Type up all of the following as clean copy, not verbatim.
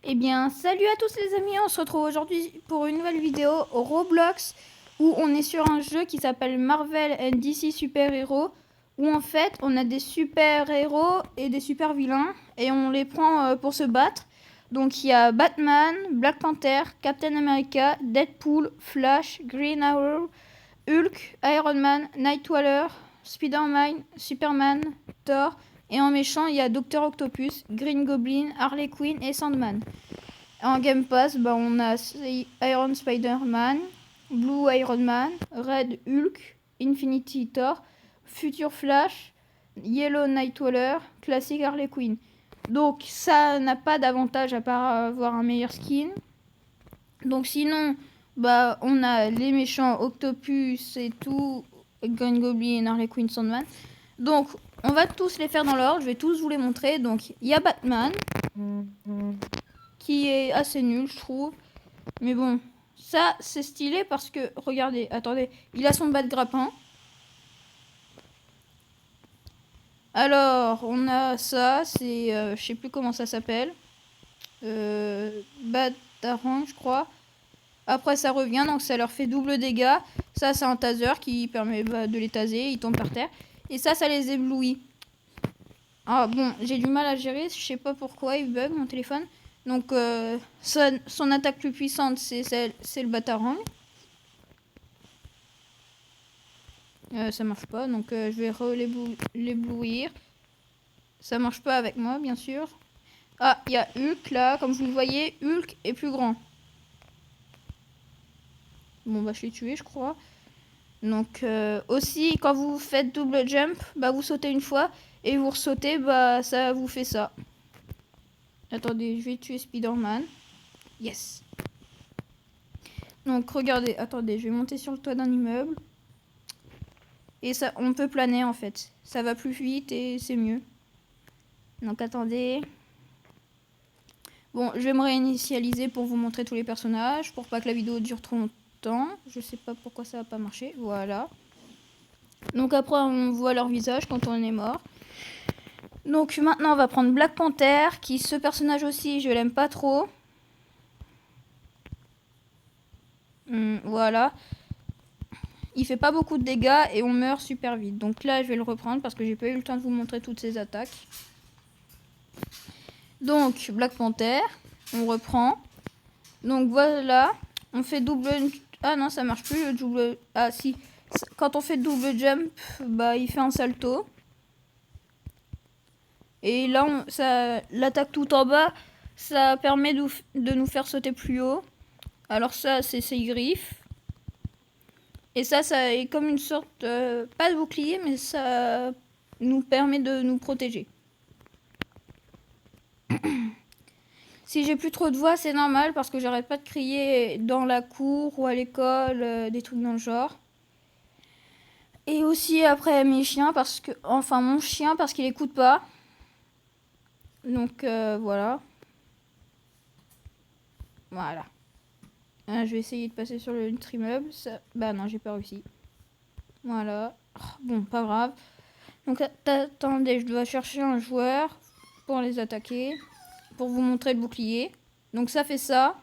Eh bien, salut à tous les amis, on se retrouve aujourd'hui pour une nouvelle vidéo au Roblox où on est sur un jeu qui s'appelle Marvel and DC Super Héros où en fait on a des super héros et des super vilains et on les prend pour se battre. Donc il y a Batman, Black Panther, Captain America, Deadpool, Flash, Green Arrow, Hulk, Iron Man, Nightcrawler, Spider-Man, Superman, Thor. Et en méchant, il y a Docteur Octopus, Green Goblin, Harley Quinn et Sandman. En Game Pass, on a Iron Spider-Man, Blue Iron Man, Red Hulk, Infinity Thor, Future Flash, Yellow Nightcrawler, Classic Harley Quinn. Donc ça n'a pas d'avantage à part avoir un meilleur skin. Donc sinon, on a les méchants Octopus et tout, Green Goblin, Harley Quinn, Sandman. Donc on va tous les faire dans l'ordre, je vais tous vous les montrer. Donc il y a Batman, qui est assez nul je trouve. Mais bon, ça c'est stylé parce que, regardez, attendez, il a son bas de grappin. Alors, on a ça, c'est, je sais plus comment ça s'appelle. Batarang, je crois. Après, ça revient, donc ça leur fait double dégâts. Ça, c'est un taser qui permet de les taser, ils tombent par terre. Et ça les éblouit. Ah bon, j'ai du mal à gérer, je sais pas pourquoi, il bug mon téléphone. Donc, son attaque plus puissante, c'est le Batarang. Ça marche pas, donc je vais l'éblouir. Ça marche pas avec moi, bien sûr. Ah, il y a Hulk là, comme vous le voyez, Hulk est plus grand. Bon, je l'ai tué, je crois. Donc, aussi, quand vous faites double jump, vous sautez une fois et vous ressautez, ça vous fait ça. Attendez, je vais tuer Spider-Man. Yes. Donc, regardez, attendez, je vais monter sur le toit d'un immeuble. Et ça, on peut planer en fait. Ça va plus vite et c'est mieux. Donc, attendez. Bon, je vais me réinitialiser pour vous montrer tous les personnages, pour pas que la vidéo dure trop longtemps. Je sais pas pourquoi ça va pas marcher. Voilà. Donc après, on voit leur visage quand on est mort. Donc maintenant, on va prendre Black Panther, qui, ce personnage aussi, je l'aime pas trop. Voilà. Il fait pas beaucoup de dégâts et on meurt super vite. Donc là, je vais le reprendre parce que j'ai pas eu le temps de vous montrer toutes ses attaques. Donc, Black Panther, on reprend. Donc voilà, on fait double... Ah non, ça marche plus le double... Ah si, quand on fait double jump, il fait un salto. Et là, l'attaque tout en bas, ça permet de nous faire sauter plus haut. Alors ça, c'est ses griffes. Et ça est comme une sorte... pas de bouclier, mais ça nous permet de nous protéger. Si j'ai plus trop de voix, c'est normal parce que j'arrête pas de crier dans la cour ou à l'école, des trucs dans le genre. Et aussi après mes chiens parce que... Enfin, mon chien parce qu'il écoute pas. Donc voilà. Voilà. Je vais essayer de passer sur le autre immeuble. Ça... non, j'ai pas réussi. Voilà. Bon, pas grave. Donc attendez, je dois chercher un joueur pour les attaquer. Pour vous montrer le bouclier. Donc ça fait ça.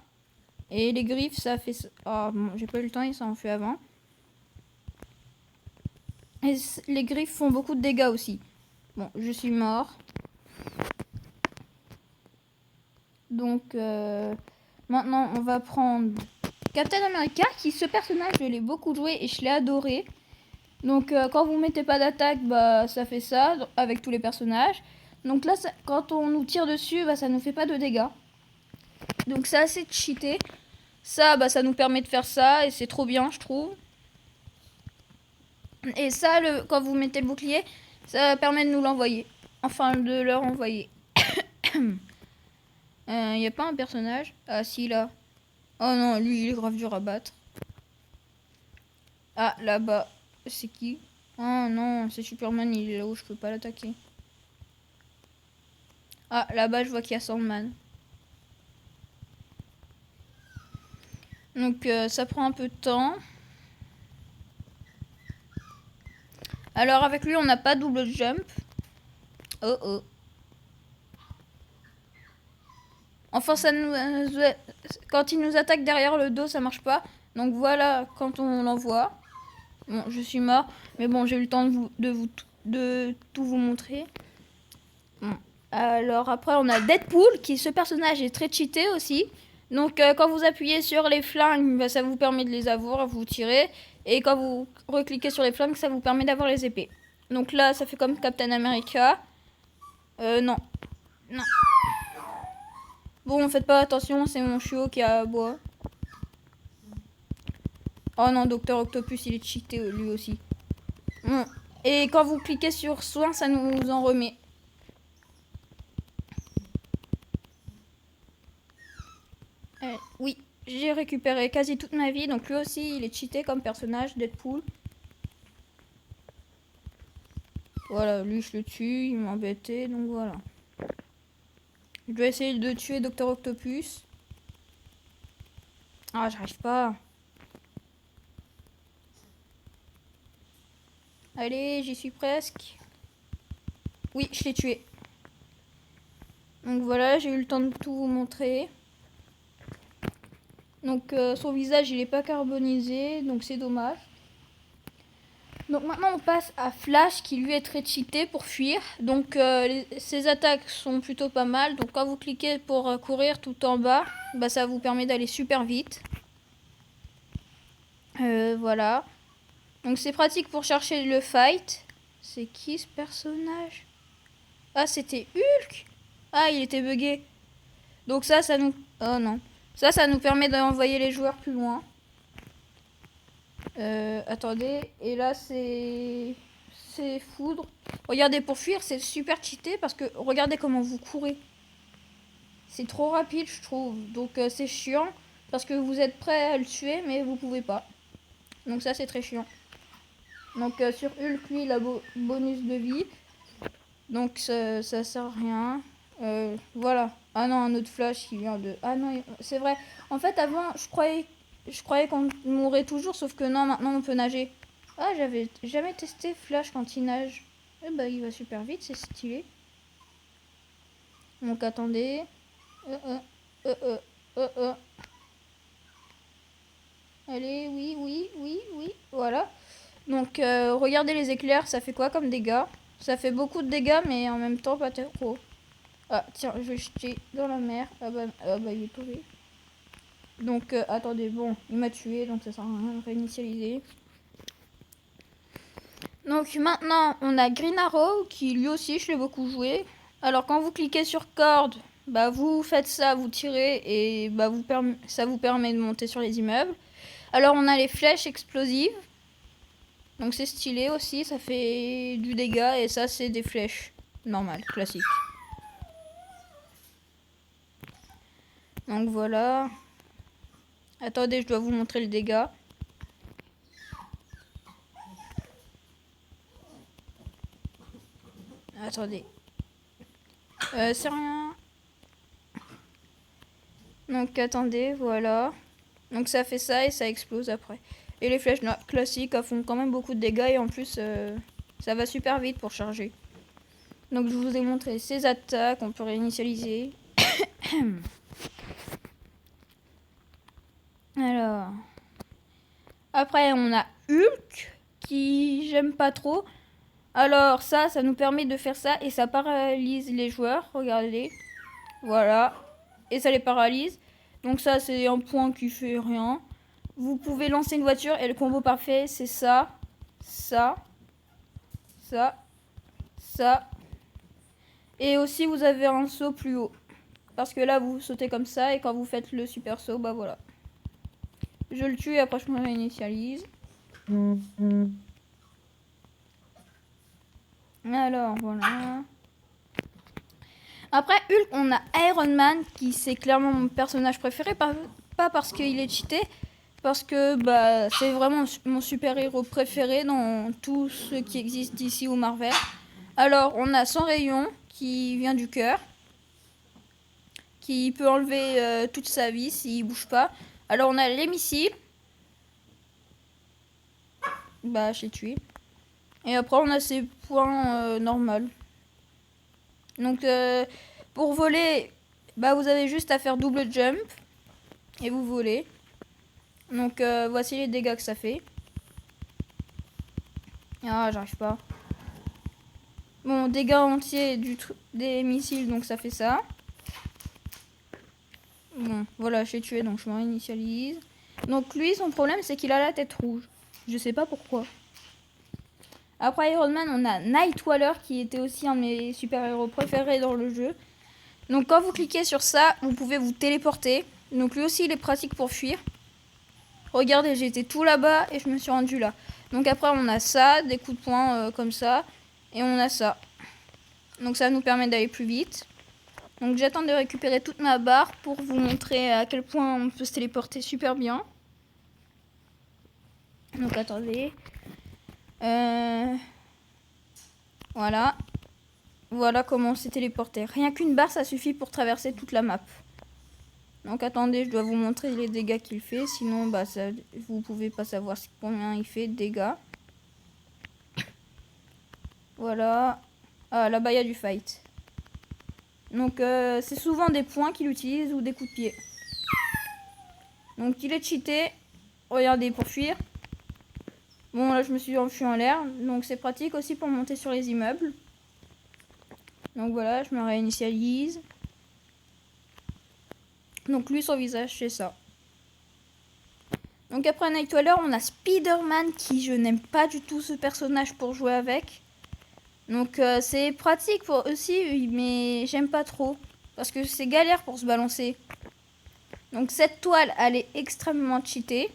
Et les griffes, ça fait ça. Oh, bon, j'ai pas eu le temps, il s'en fait avant. Et les griffes font beaucoup de dégâts aussi. Bon, je suis mort. Donc maintenant, on va prendre Captain America, qui, ce personnage, je l'ai beaucoup joué et je l'ai adoré. Donc quand vous mettez pas d'attaque, ça fait ça avec tous les personnages. Donc là, quand on nous tire dessus, ça nous fait pas de dégâts. Donc c'est assez cheaté. Ça, ça nous permet de faire ça et c'est trop bien, je trouve. Et ça, quand vous mettez le bouclier, ça permet de nous l'envoyer. Enfin, de leur envoyer. Y a pas un personnage? Ah si, là. Oh non, lui, il est grave dur à battre. Ah, là-bas. C'est qui? Oh non, c'est Superman, il est là où je peux pas l'attaquer. Ah, là-bas, je vois qu'il y a Sandman. Donc, ça prend un peu de temps. Alors, avec lui, on n'a pas double jump. Oh oh. Enfin, quand il nous attaque derrière le dos, ça marche pas. Donc voilà, quand on l'envoie. Bon, je suis mort, mais bon, j'ai eu le temps de tout vous montrer. Bon. Alors après, on a Deadpool, ce personnage est très cheaté aussi. Donc quand vous appuyez sur les flingues, bah, ça vous permet de les avoir, vous tirez. Et quand vous recliquez sur les flingues, ça vous permet d'avoir les épées. Donc là, ça fait comme Captain America. Non. Non. Bon, faites pas attention, c'est mon chiot qui aboie. Oh non, Docteur Octopus, il est cheaté lui aussi. Bon. Et quand vous cliquez sur soin, ça nous en remet. Oui, j'ai récupéré quasi toute ma vie, donc lui aussi, il est cheaté comme personnage, Deadpool. Voilà, lui, je le tue, il m'embêtait, donc voilà. Je dois essayer de tuer Docteur Octopus. Ah, j'arrive pas. Allez, j'y suis presque. Oui, je l'ai tué. Donc voilà, j'ai eu le temps de tout vous montrer. Donc son visage, il est pas carbonisé, donc c'est dommage. Donc maintenant on passe à Flash qui lui est très cheaté pour fuir. Donc ses attaques sont plutôt pas mal. Donc quand vous cliquez pour courir tout en bas, bah, ça vous permet d'aller super vite. Voilà. Donc c'est pratique pour chercher le fight. C'est qui ce personnage? Ah, c'était Hulk. Ah, il était bugué. Donc ça nous... Oh non. Ça nous permet d'envoyer les joueurs plus loin. Attendez. Et là, c'est foudre. Regardez, pour fuir, c'est super cheaté parce que regardez comment vous courez. C'est trop rapide, je trouve. Donc c'est chiant parce que vous êtes prêt à le tuer, mais vous pouvez pas. Donc ça, c'est très chiant. Donc sur Hulk, lui, il a bonus de vie. Donc ça sert à rien. Voilà. Ah non, un autre flash qui vient de... Ah non, c'est vrai. En fait, avant, je croyais qu'on mourrait toujours, sauf que non, maintenant on peut nager. Ah, j'avais jamais testé Flash quand il nage. Eh bah, il va super vite, c'est stylé. Donc attendez. Allez, oui. Voilà. Donc regardez les éclairs, ça fait quoi comme dégâts? Ça fait beaucoup de dégâts, mais en même temps pas trop. Ah, tiens, je vais jeter dans la mer. Ah bah il est tombé. Donc, attendez, bon, il m'a tué, donc ça sert à rien de réinitialiser. Donc, maintenant, on a Green Arrow, qui lui aussi, je l'ai beaucoup joué. Alors, quand vous cliquez sur corde, bah, vous faites ça, vous tirez, et bah, ça vous permet de monter sur les immeubles. Alors, on a les flèches explosives. Donc, c'est stylé aussi, ça fait du dégât, et ça, c'est des flèches normales, classiques. Donc voilà. Attendez, je dois vous montrer le dégât. Attendez. C'est rien. Donc attendez, voilà. Donc ça fait ça et ça explose après. Et les flèches classiques font quand même beaucoup de dégâts et en plus ça va super vite pour charger. Donc je vous ai montré ces attaques, on peut réinitialiser. Alors. Après on a Hulk qui j'aime pas trop. Alors ça nous permet de faire ça et ça paralyse les joueurs, regardez. Voilà. Et ça les paralyse. Donc ça c'est un point qui fait rien. Vous pouvez lancer une voiture et le combo parfait c'est ça, ça, ça, ça. Et aussi vous avez un saut plus haut. Parce que là vous sautez comme ça et quand vous faites le super saut, bah voilà. Je le tue et après je me réinitialise. Alors voilà. Après Hulk, on a Iron Man qui c'est clairement mon personnage préféré, pas parce qu'il est cheaté, parce que bah, c'est vraiment mon super-héros préféré dans tout ce qui existe d'ici ou Marvel. Alors on a son rayon qui vient du cœur, qui peut enlever toute sa vie s'il bouge pas. Alors on a les missiles. Bah je l'ai tué. Et après on a ses points normaux. Donc pour voler, bah vous avez juste à faire double jump et vous volez. Donc voici les dégâts que ça fait. Ah, j'arrive pas. Bon, dégâts entiers des missiles, donc ça fait ça. Bon, voilà, je l'ai tué, donc je me réinitialise. Donc lui, son problème, c'est qu'il a la tête rouge. Je sais pas pourquoi. Après Iron Man, on a Nightwaller, qui était aussi un de mes super-héros préférés dans le jeu. Donc quand vous cliquez sur ça, vous pouvez vous téléporter. Donc lui aussi, il est pratique pour fuir. Regardez, j'étais tout là-bas et je me suis rendu là. Donc après, on a ça, des coups de poing comme ça. Et on a ça. Donc ça nous permet d'aller plus vite. Donc j'attends de récupérer toute ma barre pour vous montrer à quel point on peut se téléporter super bien. Donc attendez. Voilà. Voilà comment on s'est téléporté. Rien qu'une barre, ça suffit pour traverser toute la map. Donc attendez, je dois vous montrer les dégâts qu'il fait. Sinon, bah, ça, vous pouvez pas savoir combien il fait de dégâts. Voilà. Ah, là-bas, il y a du fight. Donc c'est souvent des points qu'il utilise ou des coups de pied. Donc il est cheaté. Regardez, pour fuir. Bon, là, je me suis enfui en l'air. Donc c'est pratique aussi pour monter sur les immeubles. Donc voilà, je me réinitialise. Donc lui, son visage, c'est ça. Donc après Nightwaller, on a Spider-Man qui je n'aime pas du tout ce personnage pour jouer avec. Donc c'est pratique pour aussi, mais j'aime pas trop. Parce que c'est galère pour se balancer. Donc cette toile, elle est extrêmement cheatée.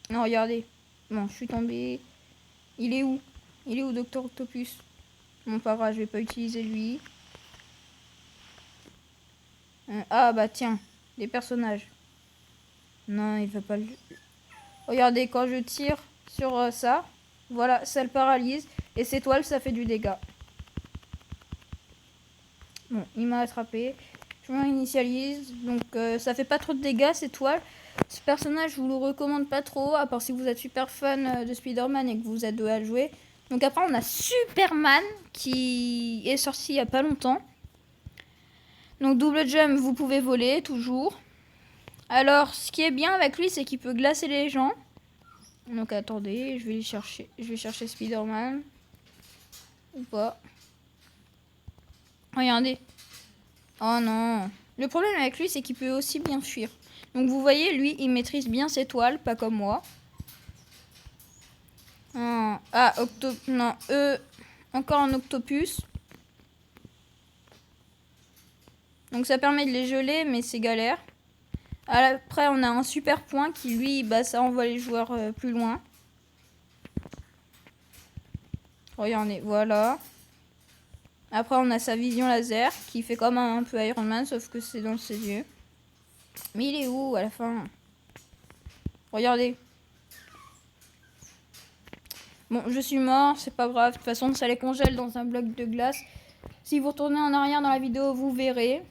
Non, regardez. Bon, je suis tombée. Il est où? Il est où, Docteur Octopus? Bon, pas grave, je vais pas utiliser lui. Ah bah tiens, des personnages. Non, il va pas le... Regardez, quand je tire sur ça, voilà, ça le paralyse. Et ces toiles, ça fait du dégât. Bon, il m'a attrapé. Je me réinitialise. Donc, ça fait pas trop de dégâts, ces toiles. Ce personnage, je vous le recommande pas trop. À part si vous êtes super fan de Spider-Man et que vous êtes deux à jouer. Donc après, on a Superman qui est sorti il y a pas longtemps. Donc, double jump, vous pouvez voler, toujours. Alors, ce qui est bien avec lui, c'est qu'il peut glacer les gens. Donc, attendez, je vais chercher. Je vais chercher Spider-Man. Ou pas. Regardez. Oh non. Le problème avec lui, c'est qu'il peut aussi bien fuir. Donc, vous voyez, lui, il maîtrise bien ses toiles, pas comme moi. Ah, non, encore un octopus. Donc, ça permet de les geler, mais c'est galère. Après, on a un super point qui, lui, bah, ça envoie les joueurs plus loin. Regardez, voilà. Après, on a sa vision laser qui fait comme un peu Iron Man, sauf que c'est dans ses yeux. Mais il est où à la fin? Regardez. Bon, je suis mort, c'est pas grave. De toute façon, ça les congèle dans un bloc de glace. Si vous retournez en arrière dans la vidéo, vous verrez.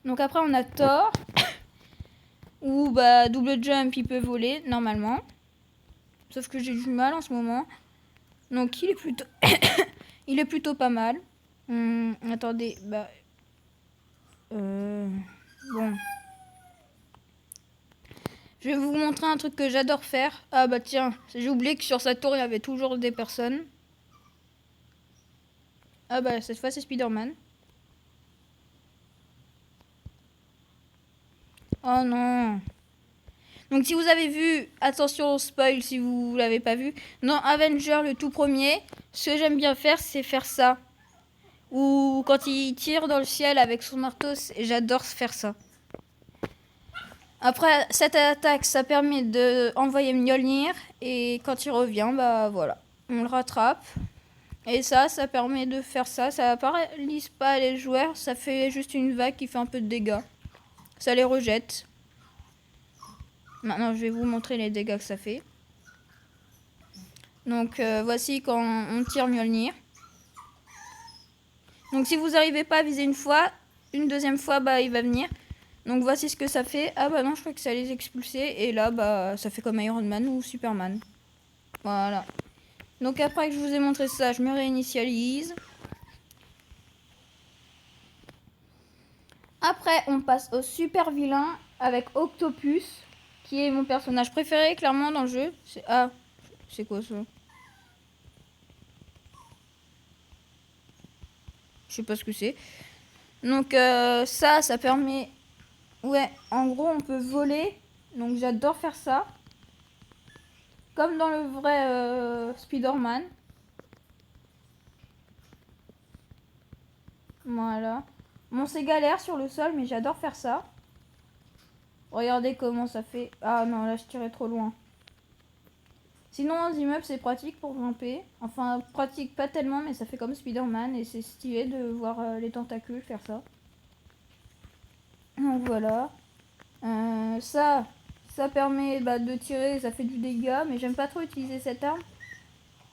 Donc après, on a Thor. Où, bah, double jump, il peut voler, normalement. Sauf que j'ai du mal en ce moment. Donc, il est plutôt... il est plutôt pas mal. Attendez, bah... Bon. Je vais vous montrer un truc que j'adore faire. Ah bah tiens, j'ai oublié que sur sa tour, il y avait toujours des personnes. Ah bah cette fois, c'est Spider-Man. Oh non. Donc si vous avez vu, attention au spoil si vous l'avez pas vu. Dans Avenger, le tout premier, ce que j'aime bien faire, c'est faire ça. Ou quand il tire dans le ciel avec son marteau, j'adore faire ça. Après, cette attaque, ça permet d'envoyer Mjolnir. Et quand il revient, bah voilà, on le rattrape. Et ça permet de faire ça. Ça paralyse pas les joueurs, ça fait juste une vague qui fait un peu de dégâts. Ça les rejette. Maintenant, je vais vous montrer les dégâts que ça fait. Donc, voici quand on tire Mjolnir. Donc, si vous n'arrivez pas à viser une fois, une deuxième fois, bah, il va venir. Donc, voici ce que ça fait. Ah bah non, je crois que ça les expulser. Et là, bah, ça fait comme Iron Man ou Superman. Voilà. Donc, après que je vous ai montré ça, je me réinitialise. Après, on passe au super vilain avec Octopus, qui est mon personnage préféré, clairement, dans le jeu. Ah, c'est quoi ça? Je sais pas ce que c'est. Donc, ça permet... Ouais, en gros, on peut voler. Donc, j'adore faire ça. Comme dans le vrai Spider-Man. Voilà. Bon, c'est galère sur le sol, mais j'adore faire ça. Regardez comment ça fait. Ah non, là, je tirais trop loin. Sinon, dans immeubles, c'est pratique pour grimper. Enfin, pratique pas tellement, mais ça fait comme Spider-Man. Et c'est stylé de voir les tentacules faire ça. Donc, voilà. Ça permet de tirer, ça fait du dégât. Mais j'aime pas trop utiliser cette arme.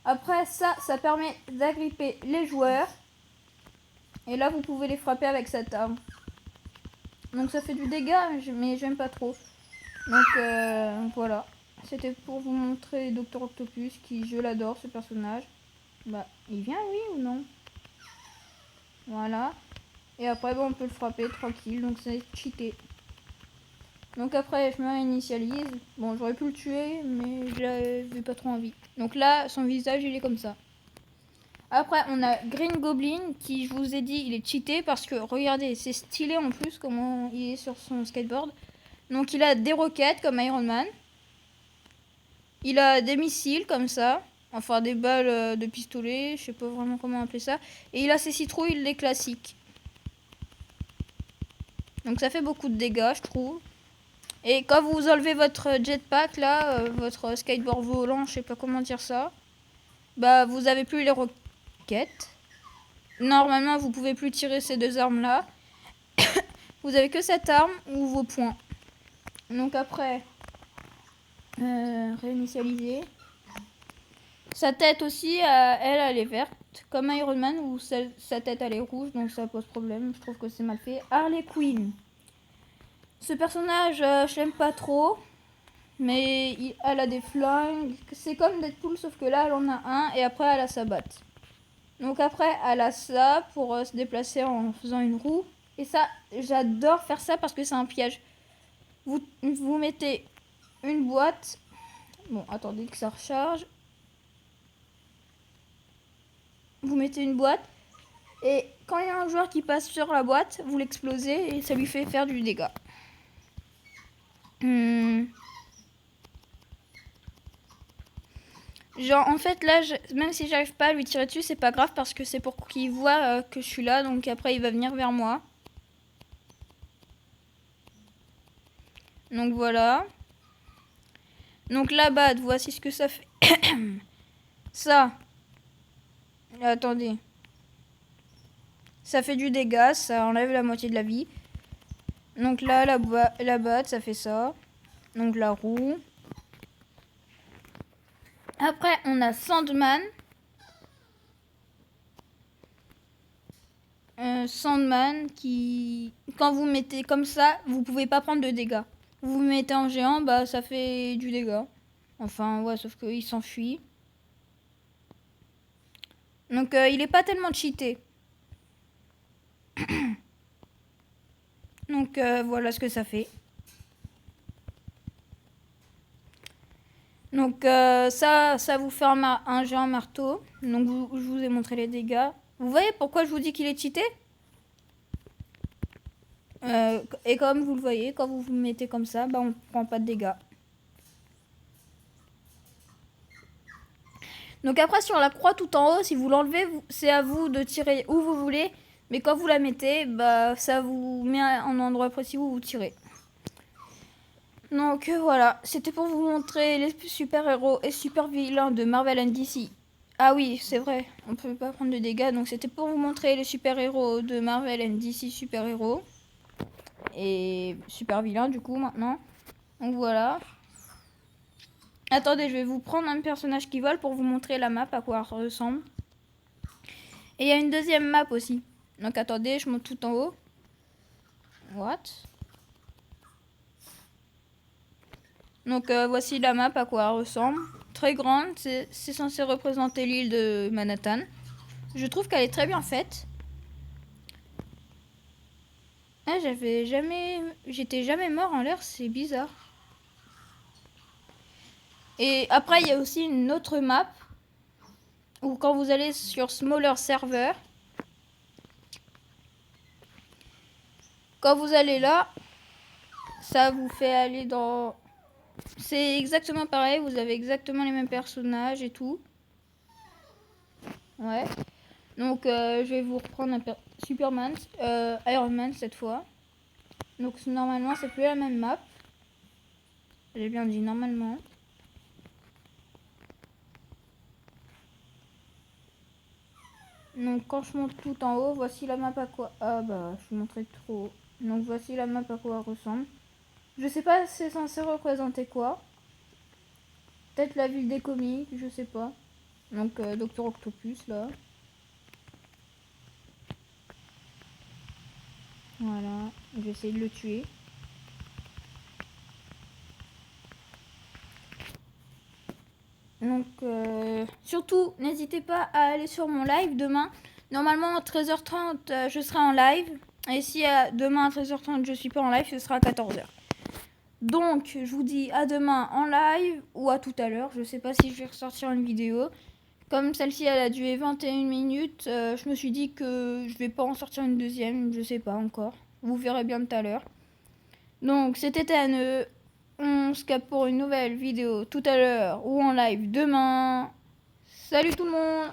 Après, ça permet d'agripper les joueurs. Et là, vous pouvez les frapper avec cette arme. Donc ça fait du dégât, mais j'aime pas trop. Donc voilà. C'était pour vous montrer Dr Octopus, qui je l'adore, ce personnage. Bah, il vient, oui ou non? Voilà. Et après, on peut le frapper tranquille, donc c'est cheaté. Donc après, je me réinitialise. Bon, j'aurais pu le tuer, mais j'avais pas trop envie. Donc là, son visage, il est comme ça. Après, on a Green Goblin, qui, je vous ai dit, il est cheaté parce que, regardez, c'est stylé en plus comment il est sur son skateboard. Donc, il a des roquettes comme Iron Man. Il a des missiles comme ça. Enfin, des balles de pistolet, je sais pas vraiment comment appeler ça. Et il a ses citrouilles, les classiques. Donc, ça fait beaucoup de dégâts, je trouve. Et quand vous enlevez votre jetpack, là, votre skateboard volant, je sais pas comment dire ça, bah, vous avez plus les roquettes. Normalement, vous pouvez plus tirer ces deux armes-là. Vous avez que cette arme ou vos poings. Donc après, réinitialiser. Sa tête aussi, elle est verte. Comme Iron Man, où sa tête, elle est rouge. Donc ça pose problème. Je trouve que c'est mal fait. Harley Quinn. Ce personnage, je l'aime pas trop. Mais elle a des flingues. C'est comme Deadpool, sauf que là, elle en a un. Et après, elle a sa batte. Donc après, elle a ça pour se déplacer en faisant une roue. Et ça, j'adore faire ça parce que c'est un piège. Vous mettez une boîte. Bon, attendez que ça recharge. Vous mettez une boîte. Et quand il y a un joueur qui passe sur la boîte, vous l'explosez et ça lui fait faire du dégât. Genre, en fait, là, même si j'arrive pas à lui tirer dessus, c'est pas grave parce que c'est pour qu'il voit que je suis là. Donc après, il va venir vers moi. Donc voilà. Donc là-bas, voici ce que ça fait. Ça. Attendez. Ça fait du dégât, ça enlève la moitié de la vie. Donc là, la batte, ça fait ça. Donc la roue. Après, on a Sandman. Sandman qui... Quand vous mettez comme ça, vous pouvez pas prendre de dégâts. Vous mettez en géant, bah ça fait du dégât. Enfin, ouais, sauf qu'il s'enfuit. Donc il est pas tellement cheaté. Donc voilà ce que ça fait. Donc ça vous fait un géant marteau. Donc je vous ai montré les dégâts. Vous voyez pourquoi je vous dis qu'il est cheaté? Et comme vous le voyez, quand vous vous mettez comme ça, bah on prend pas de dégâts. Donc après sur la croix tout en haut, si vous l'enlevez, c'est à vous de tirer où vous voulez. Mais quand vous la mettez, bah ça vous met à un endroit précis où vous tirez. Donc voilà, c'était pour vous montrer les super-héros et super-vilains de Marvel and DC. Ah oui, c'est vrai, on peut pas prendre de dégâts, donc c'était pour vous montrer les super-héros de Marvel and DC super-héros. Et super-vilains du coup maintenant. Donc voilà. Attendez, je vais vous prendre un personnage qui vole pour vous montrer la map, à quoi elle ressemble. Et il y a une deuxième map aussi. Donc attendez, je monte tout en haut. What? Donc voici la map, à quoi elle ressemble. Très grande, c'est censé représenter l'île de Manhattan. Je trouve qu'elle est très bien faite. Ah, j'étais jamais mort en l'air, c'est bizarre. Et après, il y a aussi une autre map où quand vous allez sur Smaller Server, quand vous allez là, ça vous fait aller dans... C'est exactement pareil, vous avez exactement les mêmes personnages et tout. Ouais. Donc je vais vous reprendre Superman, Iron Man cette fois. Donc normalement c'est plus la même map. J'ai bien dit normalement. Donc quand je monte tout en haut, voici la map à quoi... Ah bah je vous montrais trop. Donc voici la map à quoi elle ressemble. Je sais pas si c'est censé représenter quoi. Peut-être la ville des comics, je sais pas. Donc Docteur Octopus là. Voilà, je vais essayer de le tuer. Donc surtout n'hésitez pas à aller sur mon live demain. Normalement à 13h30 je serai en live. Et si demain à 13h30 je suis pas en live, ce sera à 14h. Donc je vous dis à demain en live ou à tout à l'heure. Je sais pas si je vais ressortir une vidéo. Comme celle-ci elle a duré 21 minutes, je me suis dit que je vais pas en sortir une deuxième. Je sais pas encore. Vous verrez bien tout à l'heure. Donc c'était TNE. On se capte pour une nouvelle vidéo tout à l'heure ou en live demain. Salut tout le monde!